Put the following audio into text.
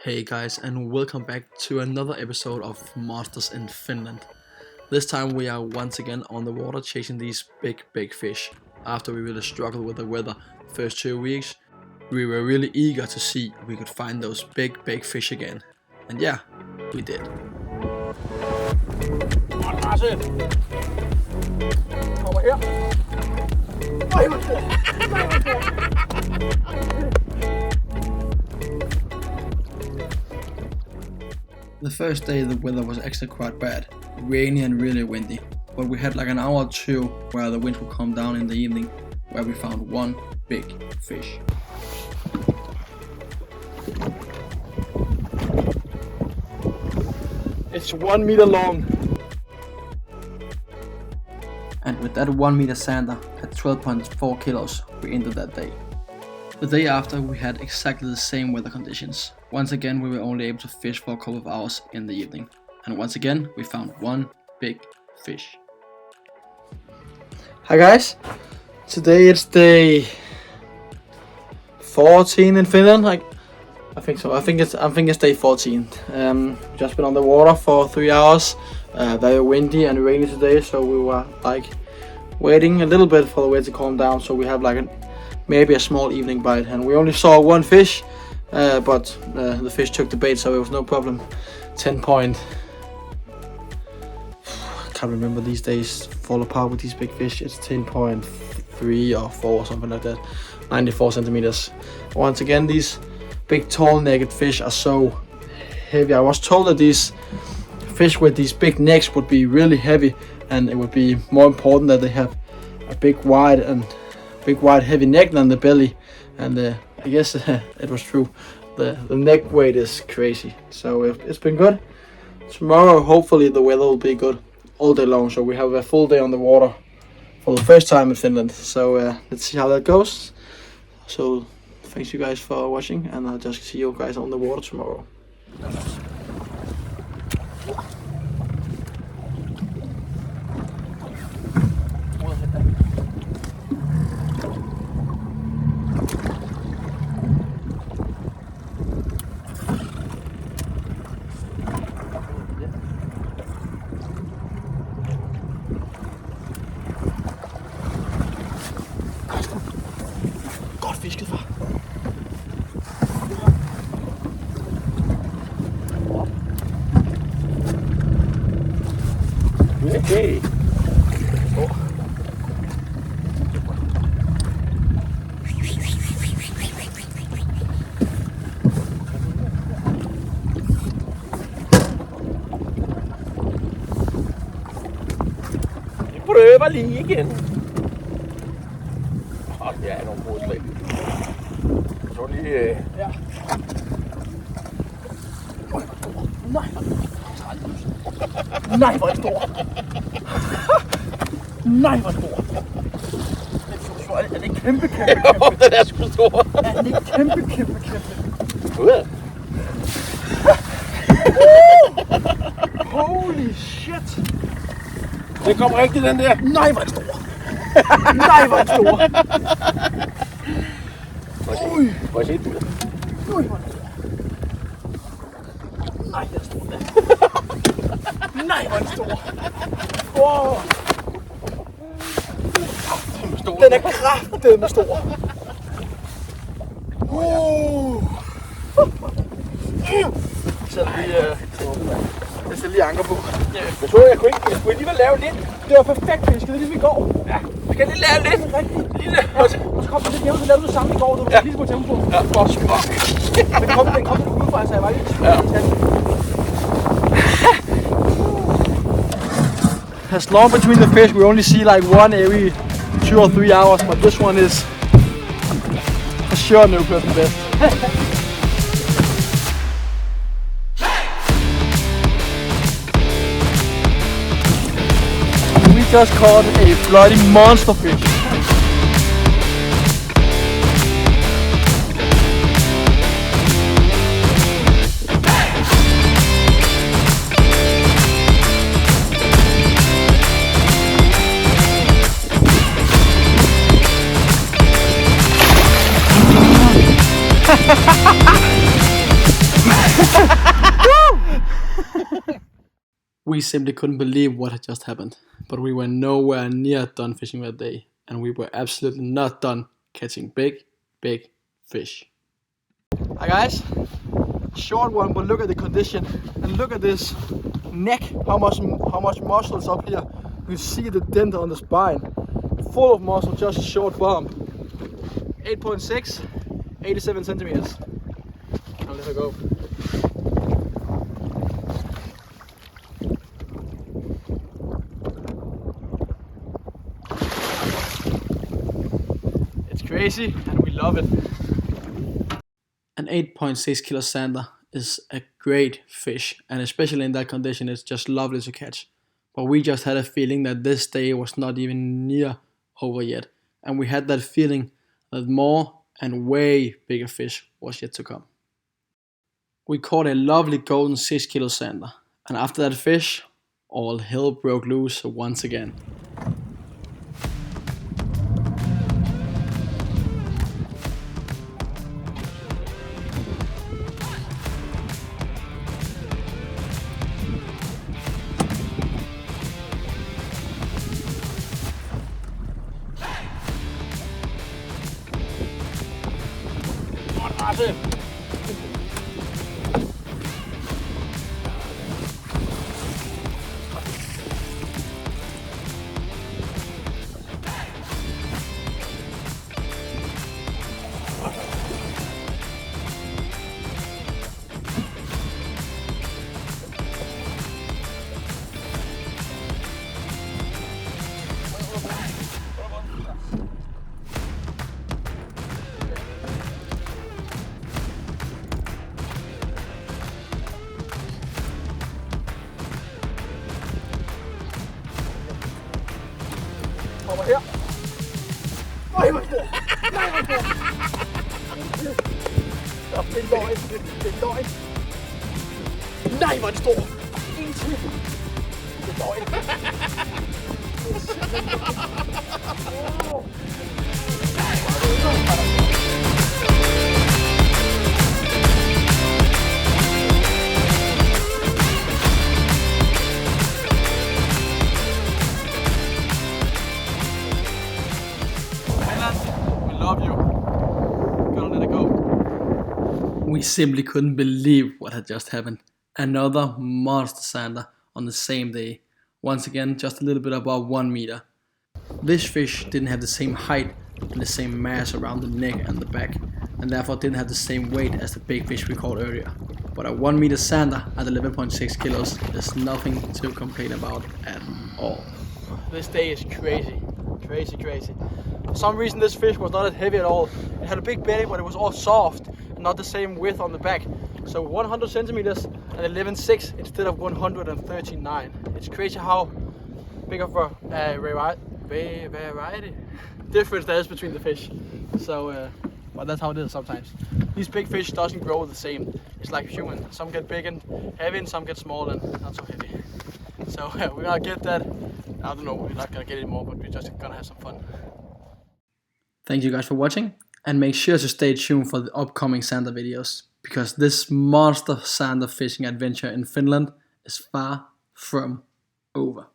Hey guys, and welcome back to another episode of Monsters in Finland. This time we are once again on the water chasing these big fish. After we really struggled with the weather the first 2 weeks, we were really eager to see if we could find those big fish again. And yeah, we did. The first day the weather was actually quite bad, rainy and really windy, but we had like an hour or two where the wind would calm down in the evening, where we found one big fish. It's 1 meter long. And with that 1 meter zander at 12.4 kilos, we ended that day. The day after we had exactly the same weather conditions. Once again we were only able to fish for a couple of hours in the evening. And once again we found one big fish. Hi guys, today it's day 14 in Finland. I think so. I think it's day 14. Just been on the water for 3 hours. Very windy and rainy today, so we were like waiting a little bit for the wind to calm down, so we have like maybe a small evening bite, and we only saw one fish, but the fish took the bait, so it was no problem. 10 point. Can't remember, these days fall apart with these big fish. It's 10.3 or 4 or something like that. 94 centimeters. Once again, these big tall naked fish are so heavy. I was told that these fish with these big necks would be really heavy, and it would be more important that they have a big wide heavy neck than the belly, and I guess it was true. The neck weight is crazy, so it's been good. Tomorrow hopefully the weather will be good all day long, so we have a full day on the water for the first time in Finland. So let's see how that goes. So thanks you guys for watching, and I'll just see you guys on the water tomorrow. Godt fisket, far. Okay. Vi prøver lige igen. Det er nogle gode slag. Så lige... Ja. Nej, hvor er det stor. Nej, hvor er det stor. Er det kæmpe? Ja, den er sgu stor. Er det kæmpe. Ud. Holy shit. Det kom rigtigt, den der. Nej, hvor er det stor. Nej, hvor er det stor. Må jeg se den? Ui, hvor er det stor. Nej, den er stor. Nej, hvor er den stor. Wow. Den er kraftedeme stor. Jeg sætter lige anker på. Jeg tror, jeg kunne alligevel lave lidt. Det var perfekt fisket, det er ligesom i går. Ja, vi kan lige lave lidt. Rigtigt. Lille. Og så kom det lidt jævnt, så lavede du det samme i går. Du var lige på tempo. Ja, for smuk. Den kom lidt udefra, så jeg var lidt i tvivl. As long between the fish, we only see like one every 2 or 3 hours, but this one is for sure no person best. We just caught a bloody monster fish. We simply couldn't believe what had just happened, but we were nowhere near done fishing that day, and we were absolutely not done catching big, big fish. Hi guys, short one, but look at the condition and look at this neck, how much muscle is up here. You see the dent on the spine, full of muscle, just a short bump. 8.6, 87 centimeters. I'll let her go. It's crazy and we love it. An 8.6 kilo zander is a great fish, and especially in that condition it's just lovely to catch. But we just had a feeling that this day was not even near over yet, and we had that feeling that more and way bigger fish was yet to come. We caught a lovely golden 6 kilo zander, and after that fish, all hell broke loose once again. Over her. Nej, hvor er det? Nej, hvor er det? Det er løgn. Det er løgn. Nej, hvor er det stor. En til. Det er løgn. We simply couldn't believe what had just happened. Another monster zander on the same day. Once again, just a little bit above 1 meter. This fish didn't have the same height and the same mass around the neck and the back, and therefore didn't have the same weight as the big fish we caught earlier. But a 1 meter zander at 11.6 kilos is nothing to complain about at all. This day is crazy. Crazy, crazy. For some reason this fish was not that heavy at all. It had a big belly, but it was all soft and not the same width on the back. So 100 centimeters and 11.6 instead of 139. It's crazy how big of a variety difference there is between the fish. So, but that's how it is sometimes. These big fish doesn't grow the same. It's like human. Some get big and heavy and some get small and not so heavy. So we're gonna get that. I don't know, we're not gonna get it more, but we're just gonna have some fun. Thank you guys for watching, and make sure to stay tuned for the upcoming zander videos, because this monster zander fishing adventure in Finland is far from over.